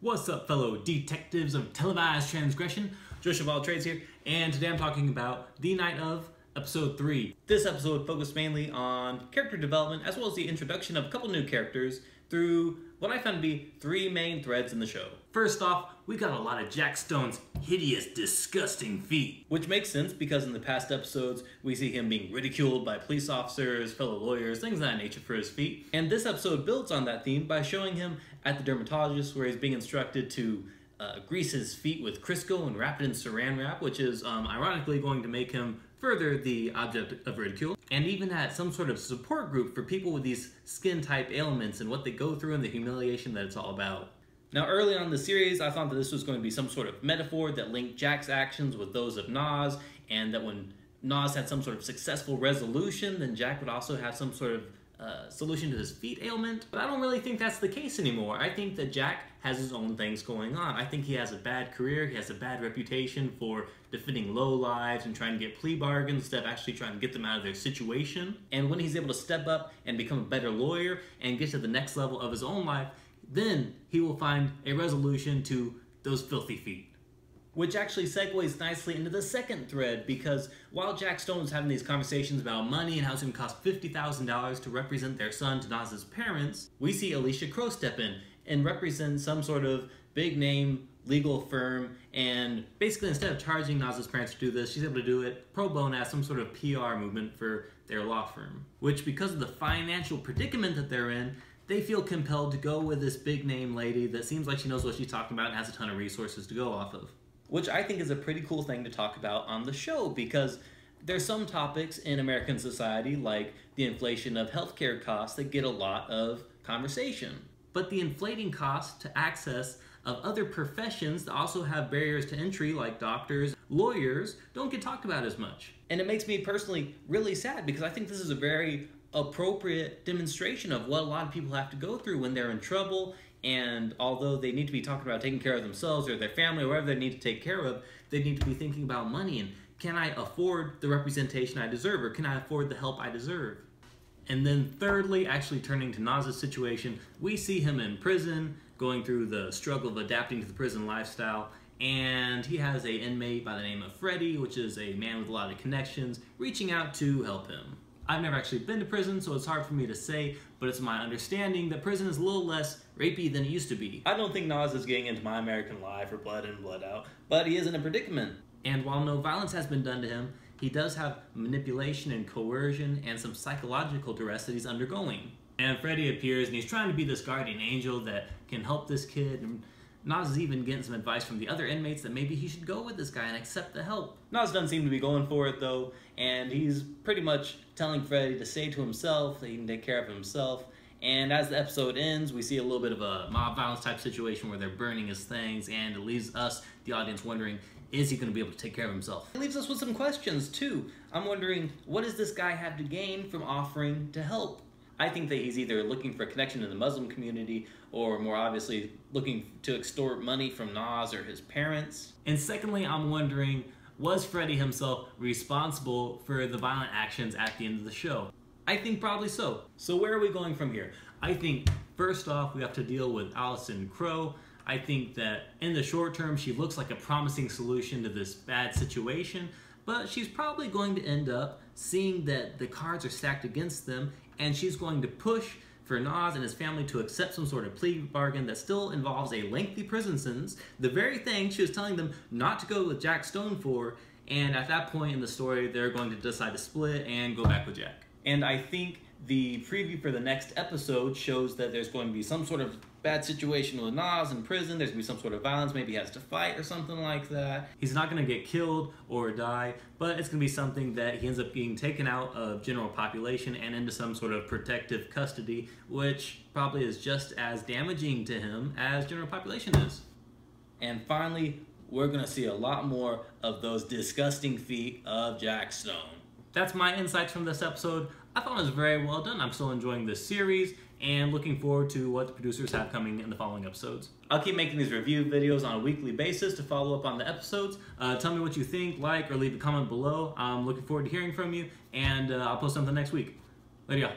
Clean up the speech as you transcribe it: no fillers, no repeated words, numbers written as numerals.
What's up, fellow detectives of televised transgression? Josh of all trades here, and today I'm talking about The Night of Episode 3. This episode focused mainly on character development as well as the introduction of a couple new characters through what I found to be three main threads in the show. First off, we got a lot of Jack Stone's hideous, disgusting feet. Which makes sense because in the past episodes, we see him being ridiculed by police officers, fellow lawyers, things of that nature for his feet. And this episode builds on that theme by showing him at the dermatologist where he's being instructed to grease his feet with Crisco and wrap it in saran wrap, which is ironically going to make him further the object of ridicule. And even at some sort of support group for people with these skin type ailments and what they go through and the humiliation that it's all about. Now, early on in the series, I thought that this was going to be some sort of metaphor that linked Jack's actions with those of Nas, and that when Nas had some sort of successful resolution, then Jack would also have some sort of solution to his feet ailment. But I don't really think that's the case anymore. I think that Jack has his own things going on. I think he has a bad career, he has a bad reputation for defending lowlives and trying to get plea bargains instead of actually trying to get them out of their situation. And when he's able to step up and become a better lawyer and get to the next level of his own life, then he will find a resolution to those filthy feet. Which actually segues nicely into the second thread, because while Jack Stone is having these conversations about money and how it's going to cost $50,000 to represent their son to Nas's parents, we see Alicia Crow step in and represent some sort of big name legal firm, and basically instead of charging Nas's parents to do this, she's able to do it pro bono as some sort of PR movement for their law firm. Which, because of the financial predicament that they're in, they feel compelled to go with this big name lady that seems like she knows what she's talking about and has a ton of resources to go off of. Which I think is a pretty cool thing to talk about on the show, because there's some topics in American society, like the inflation of healthcare costs, that get a lot of conversation. But the inflating costs to access of other professions that also have barriers to entry, like doctors, lawyers, don't get talked about as much. And it makes me personally really sad, because I think this is a very appropriate demonstration of what a lot of people have to go through when they're in trouble. And although they need to be talking about taking care of themselves or their family or whatever they need to take care of, they need to be thinking about money and can I afford the representation I deserve, or can I afford the help I deserve? And then thirdly, actually turning to Nas's situation, we see him in prison going through the struggle of adapting to the prison lifestyle, and he has an inmate by the name of Freddie, which is a man with a lot of connections, reaching out to help him. I've never actually been to prison, so it's hard for me to say, but it's my understanding that prison is a little less rapey than it used to be. I don't think Nas is getting into My American Life or Blood In, Blood Out, but he is in a predicament. And while no violence has been done to him, he does have manipulation and coercion and some psychological duress that he's undergoing. And Freddie appears and he's trying to be this guardian angel that can help this kid, and Nas is even getting some advice from the other inmates that maybe he should go with this guy and accept the help. Nas doesn't seem to be going for it though, and he's pretty much telling Freddie to say to himself that he can take care of himself. And as the episode ends, we see a little bit of a mob violence type situation where they're burning his things, and it leaves us, the audience, wondering, is he going to be able to take care of himself? It leaves us with some questions too. I'm wondering, what does this guy have to gain from offering to help? I think that he's either looking for a connection in the Muslim community, or more obviously looking to extort money from Nas or his parents. And secondly, I'm wondering, was Freddie himself responsible for the violent actions at the end of the show? I think probably so. So where are we going from here? I think first off, we have to deal with Alicia Crow. I think that in the short term, she looks like a promising solution to this bad situation, but she's probably going to end up seeing that the cards are stacked against them, and she's going to push for Nas and his family to accept some sort of plea bargain that still involves a lengthy prison sentence, the very thing she was telling them not to go with Jack Stone for, and at that point in the story, they're going to decide to split and go back with Jack. And I think the preview for the next episode shows that there's going to be some sort of bad situation with Nas in prison. There's going to be some sort of violence. Maybe he has to fight or something like that. He's not going to get killed or die, but it's going to be something that he ends up being taken out of general population and into some sort of protective custody, which probably is just as damaging to him as general population is. And finally, we're going to see a lot more of those disgusting feet of Jack Stone. That's my insights from this episode. I thought it was very well done. I'm still enjoying this series and looking forward to what the producers have coming in the following episodes. I'll keep making these review videos on a weekly basis to follow up on the episodes. Tell me what you think, like, or leave a comment below. I'm looking forward to hearing from you, and I'll post something next week. Later, y'all.